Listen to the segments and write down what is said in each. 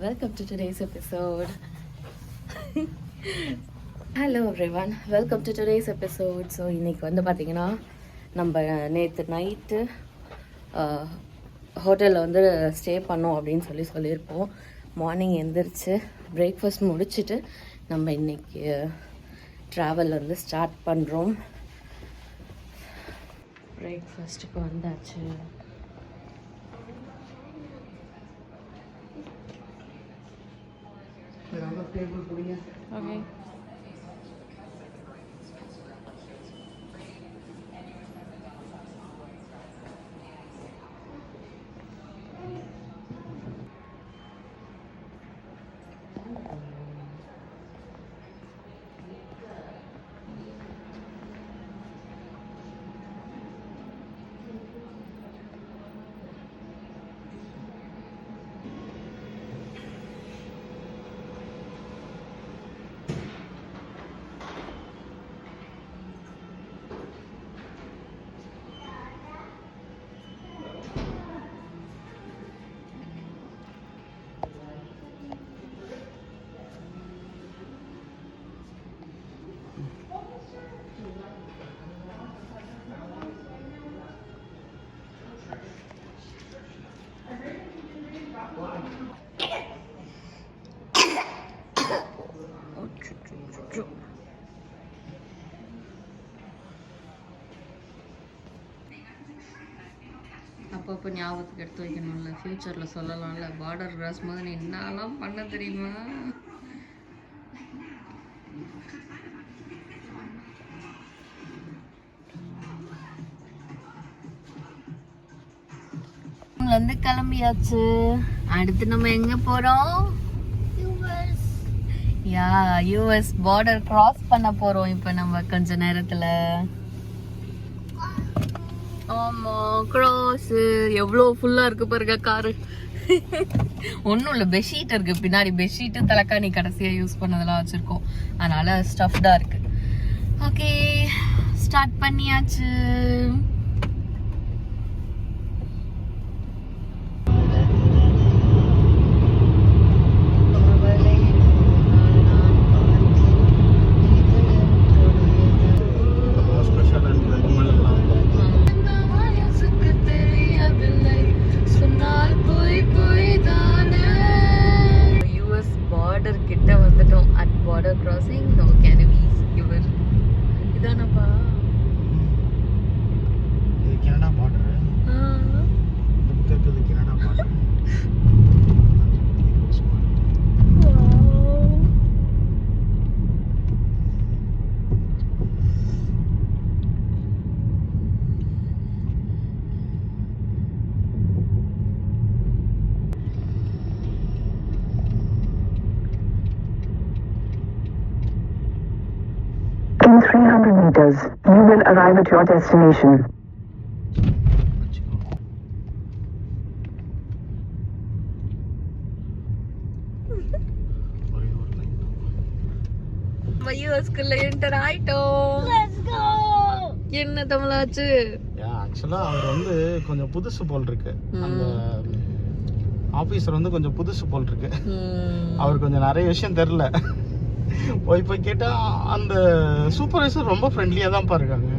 welcome to today's episode. Hello everyone, welcome to today's episode. So இன்றைக்கி வந்து பார்த்திங்கன்னா நம்ம நேற்று நைட்டு ஹோட்டலில் வந்து ஸ்டே பண்ணோம் அப்படின்னு சொல்லியிருப்போம். மார்னிங் எழுந்திரிச்சு பிரேக்ஃபாஸ்ட் முடிச்சுட்டு நம்ம இன்றைக்கி ட்ராவல் வந்து ஸ்டார்ட் பண்ணுறோம். பிரேக்ஃபாஸ்ட்டுக்கு வந்தாச்சு. Okay. அப்பப்போ ஞாபகத்துக்கு எடுத்து வைக்கணும்ல, ஃப்யூச்சரில் சொல்லலாம்ல. பார்டர் கிராஸ் போது நீ என்னெல்லாம் பண்ண தெரியுமா? வந்து கிளம்பியாச்சு. அடுத்து நம்ம எங்க போறோம்? யூஎஸ் பார்டர் கிராஸ் பண்ண போறோம் இப்போ நம்ம கொஞ்ச நேரத்துல. ஆமா, கிராஸ் எவ்வளோ ஃபுல்லா இருக்கு பாருங்க காரு. ஒன்றும் இல்லை, பெட்ஷீட் இருக்கு பின்னாடி. பெட்ஷீட்டு தலைக்காணி கடைசியா யூஸ் பண்ணதெல்லாம் வச்சிருக்கோம், அதனால ஸ்டஃப்டா இருக்கு. ஓகே, ஸ்டார்ட் பண்ணியாச்சு. In 300 meters, you will arrive at your destination. யூஎஸ்குள்ள என்டர் ஆயிட்டோம். Let's go. என்ன தமிழாச்சு? ஆக்சுவலா அவர் வந்து கொஞ்சம் புதுசு போல் இருக்கு. அந்த ஆபீசர் வந்து கொஞ்சம் புதுசு போல் இருக்கு. அவர் கொஞ்சம் நிறைய விஷயம் தெரியல. போய் கேட்டா அந்த சூப்பர்வைசர் ரொம்ப ஃப்ரெண்ட்லியா தான் பாருக்காங்க.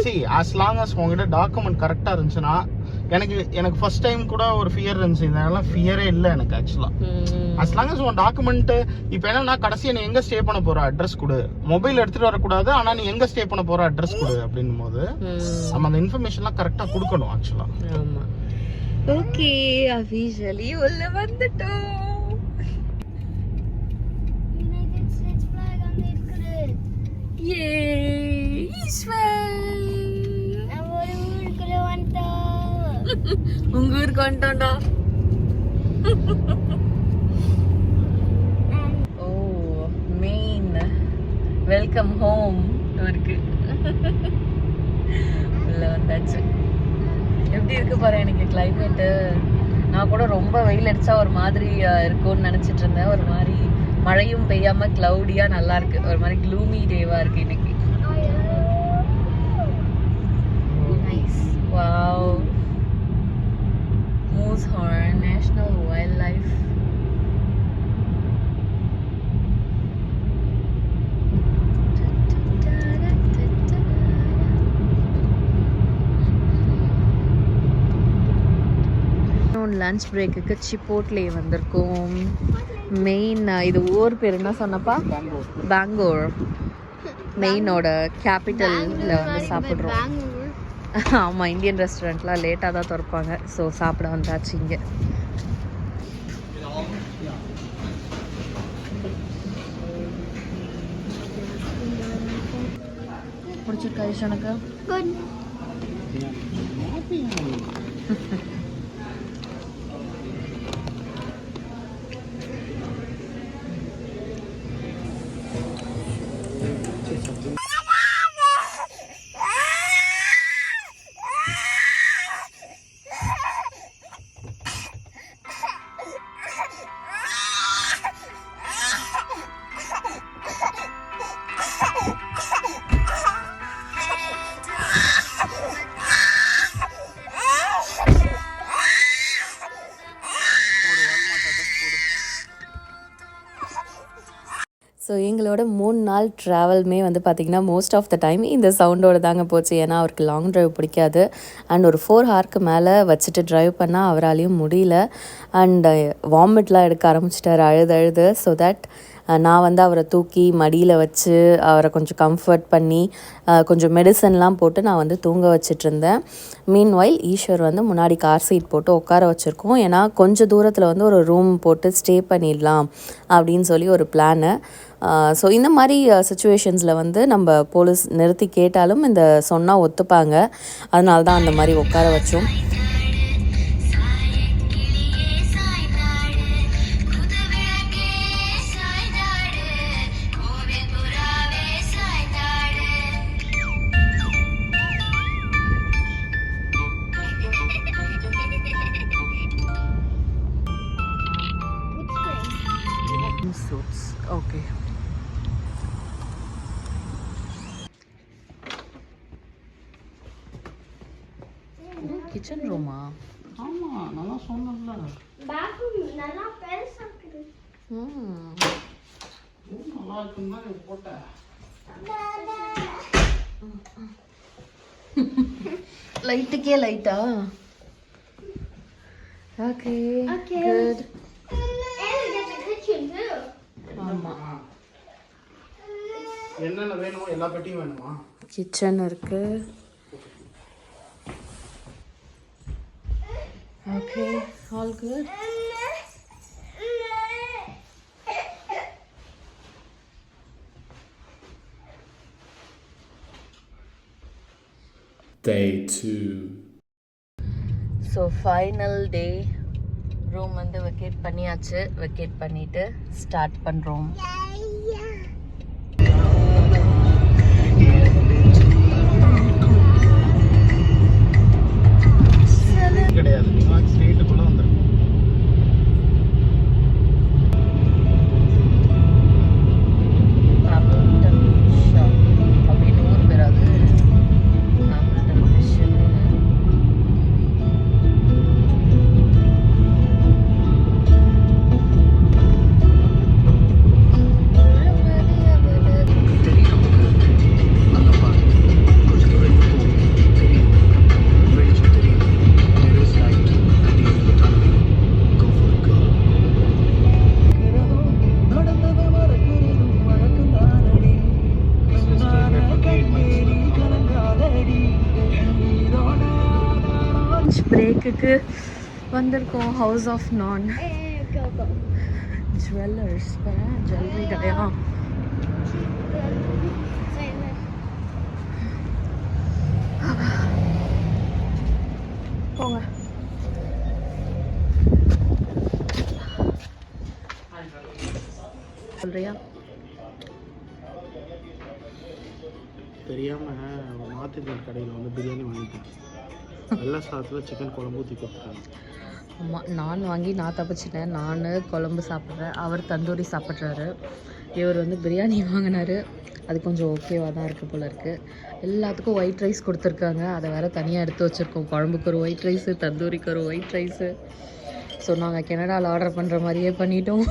சரி, as long as உங்ககிட்ட டாக்குமெண்ட் கரெக்டா இருந்துச்சுன்னா, எனக்கு ஃபர்ஸ்ட் டைம் கூட ஒரு ஃபியர் இருந்துச்சு. இதெல்லாம் ஃபியரே இல்லை எனக்கு ஆக்சுவலா. as long as உன் டாக்குமெண்ட் இப்போ என்னன்னா, கடைசியா நீ எங்க ஸ்டே பண்ண போற அட்ரஸ் கொடு, மொபைல் எடுத்துட்டு வரக்கூடாது, ஆனா நீ எங்க ஸ்டே பண்ண போற அட்ரஸ் கொடு அப்படின்னும் போது நம்ம அந்த இன்ஃபர்மேஷன்லாம் கரெக்டா கொடுக்கணும் ஆக்சுவலா. ஓகே, அபிஷியலி உள்ள வந்துட்டோம். உங்க ஊருக்கு வந்துட்டோம்டா. ஓ, மெயின் வெல்கம் ஹோம் இருக்கு. உள்ள வந்தாச்சு. எப்படி இருக்கு பாரு எனக்கு கிளைமேட்டு. நான் கூட ரொம்ப வெயில் அடிச்சா ஒரு மாதிரி இருக்கும்னு நினைச்சிட்டு இருந்தேன். ஒரு மாதிரி மழையும் பெய்யாம கிளவுடியா நல்லா இருக்கு. ஒரு மாதிரி க்ளூமி டேவா இருக்கு இன்னைக்கு. Nice. Wow. Moosehorn National Wildlife lunch பிரேக்குக்கு சிப்போட்லே வந்திருக்கோம். மெயின் இது ஊர் பேர் என்ன சொன்னப்பா? பெங்களூர். மெயினோட கேபிட்டலில் வந்து சாப்பிட்றோம். ஆமாம், இந்தியன் ரெஸ்டாரண்ட்லாம் லேட்டாக தான் திறப்பாங்க. ஸோ சாப்பிட வந்தாச்சு இங்கே. பிடிச்சிருக்கா எனக்கு? ஸோ எங்களோட 3 நாள் ட்ராவல்மே வந்து பார்த்திங்கன்னா மோஸ்ட் ஆஃப் த டைம் இந்த சவுண்டோடு தாங்க போச்சு. ஏன்னா அவருக்கு லாங் ட்ரைவ் பிடிக்காது. அண்ட் ஒரு 4 ஹவருக்கு மேலே வச்சுட்டு ட்ரைவ் பண்ணால் அவராலையும் முடியல. அண்டு வாமிட்லாம் எடுக்க ஆரம்பிச்சிட்டார் அழுது. ஸோ தட் நான் வந்து அவரை தூக்கி மடியில் வச்சு அவரை கொஞ்சம் கம்ஃபர்ட் பண்ணி கொஞ்சம் மெடிசன்லாம் போட்டு நான் வந்து தூங்க வச்சிட்ருந்தேன். மீன்வைல் ஈஸ்வர் வந்து முன்னாடி கார் சீட் போட்டு உட்கார வச்சுருக்கோம். ஏன்னா கொஞ்சம் தூரத்தில் வந்து ஒரு ரூம் போட்டு ஸ்டே பண்ணிடலாம் அப்படின்னு சொல்லி ஒரு பிளானு. ஸோ இந்த மாதிரி சுச்சுவேஷன்ஸில் வந்து நம்ம போலீஸ் நிறுத்தி கேட்டாலும் இந்த சொன்னால் ஒத்துப்பாங்க. அதனால தான் அந்த மாதிரி உட்கார வச்சோம். ஓகே, கிச்சன் ரூமா? ஆமாம், நல்லா சொன்னல. நல்லா பெருசாக்குது. நல்லா இருக்குன்னு தான் போட்டேன். லைட்டுக்கே லைட்டா? Okay, good. ஆமாம், என்னென்ன வேணுமோ எல்லா பெட்டியும் வேணுமா? கிச்சன் இருக்கு. Okay, all good. Day 2. So final டே. ரூம் வந்து வெக்கேட் பண்ணியாச்சு. வெக்கேட் பண்ணிவிட்டு ஸ்டார்ட் பண்ணுறோம். கிடையாது, ஸ்ட்ரீட்டுக்குள்ளே வந்துடும். அப்படின்னு ஊர் பேர் அது. பிரேக்குக்கு வந்திருக்கோம். ஹவுஸ் ஆஃப் நான் ஜுவல்லர்ஸ். ஜுவல்லரி கடையா? போங்க. சொல்றியா? தெரியாமல் மாத்திரை கடையில் வந்து பிரியாணி வாங்கிட்டேன். வெள்ளை சாதத்தில் சிக்கன் குழம்பு ஊற்றி கொடுத்துட்டாங்க. ஆமாம், நான் வாங்கி நான் தப்பிச்சிட்டேன். நான் குழம்பு சாப்பிட்றேன், அவர் தந்தூரி சாப்பிட்றாரு. இவர் வந்து பிரியாணி வாங்கினார். அது கொஞ்சம் ஓகேவாக தான் இருக்குது போல இருக்குது. எல்லாத்துக்கும் ஒயிட் ரைஸ் கொடுத்துருக்காங்க. அதை வேறு தனியாக எடுத்து வச்சுருக்கோம். குழம்புக்கு ஒரு ஒயிட் ரைஸு, தந்தூரிக்கு ஒரு ஒயிட் ரைஸு. ஸோ நாங்கள் கனடாவில் ஆர்டர் பண்ணுற மாதிரியே பண்ணிட்டோம்.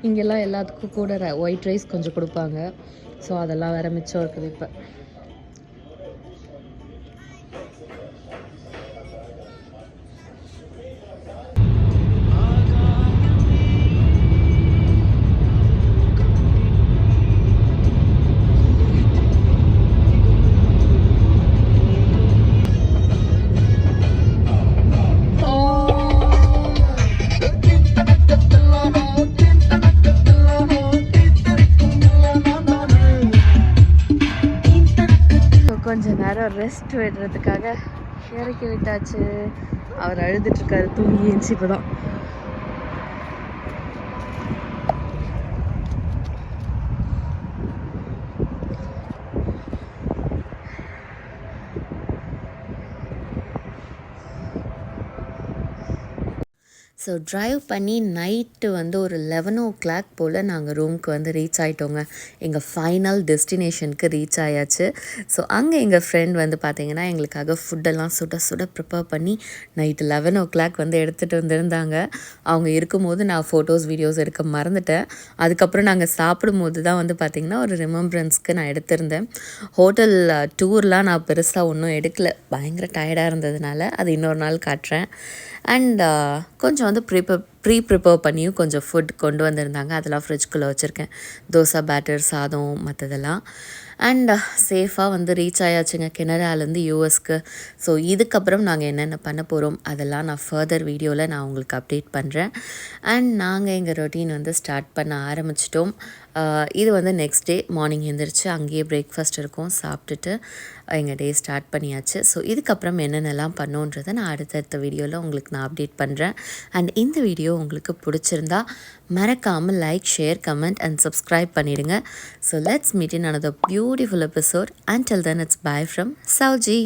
இங்கெல்லாம் எல்லாத்துக்கும் கூட ஒயிட் ரைஸ் கொஞ்சம் கொடுப்பாங்க. ஸோ அதெல்லாம் வேறு மிச்சம் இருக்குது. இப்போ விடுறதுக்காக இறக்கி விட்டாச்சு. அவர் அழுதுட்ருக்காரு, தூங்கி எழுந்துச்சு இப்போ தான். ஸோ ட்ரைவ் பண்ணி நைட்டு வந்து ஒரு 11 போல் நாங்கள் ரூமுக்கு வந்து ரீச் ஆகிட்டோங்க. எங்கள் ஃபைனல் டெஸ்டினேஷனுக்கு ரீச் ஆயாச்சு. ஸோ அங்கே எங்கள் ஃப்ரெண்ட் வந்து பார்த்திங்கன்னா எங்களுக்காக ஃபுட்டெல்லாம் சுட சுட ப்ரிப்பேர் பண்ணி நைட்டு 11 வந்து எடுத்துகிட்டு வந்திருந்தாங்க. அவங்க இருக்கும்போது நான் ஃபோட்டோஸ் வீடியோஸ் எடுக்க மறந்துட்டேன். அதுக்கப்புறம் நாங்கள் சாப்பிடும்போது தான் வந்து பார்த்திங்கன்னா ஒரு ரிமெம்பரன்ஸ்க்கு நான் எடுத்திருந்தேன். ஹோட்டல் டூர்லாம் நான் பெருசாக ஒன்றும் எடுக்கல, பயங்கர டயர்டாக இருந்ததுனால. அது இன்னொரு நாள் காட்டுறேன். அண்ட் கொஞ்சம் வந்து ப்ரிப்பேர் பண்ணியும் கொஞ்சம் ஃபுட் கொண்டு வந்திருந்தாங்க. அதெல்லாம் ஃப்ரிட்ஜ்குள்ளே வச்சுருக்கேன். தோசை பேட்டர், சாதம், மற்றதெல்லாம். அண்ட் சேஃபாக வந்து ரீச் ஆயாச்சுங்க கெனடாலேருந்து யூஎஸ்க்கு. ஸோ இதுக்கப்புறம் நாங்கள் என்னென்ன பண்ண போகிறோம் அதெல்லாம் நான் ஃபர்தர் வீடியோவில் நான் உங்களுக்கு அப்டேட் பண்ணுறேன். அண்ட் நாங்கள் எங்கள் ரொட்டீன் வந்து ஸ்டார்ட் பண்ண ஆரம்பிச்சிட்டோம். இது வந்து நெக்ஸ்ட் டே மார்னிங் எழுந்திரிச்சு அங்கேயே பிரேக்ஃபாஸ்ட் இருக்கும், சாப்பிட்டுட்டு எங்கள் டே ஸ்டார்ட் பண்ணியாச்சு. ஸோ இதுக்கப்புறம் என்னென்னலாம் பண்ணோன்றதை நான் அடுத்தடுத்த வீடியோவில் உங்களுக்கு நான் அப்டேட் பண்ணுறேன். அண்ட் இந்த வீடியோ உங்களுக்கு பிடிச்சிருந்தா மறக்காமல் like, share, comment and subscribe பண்ணிடுங்க. So let's meet in another beautiful episode. Until then, it's bye from Sauji.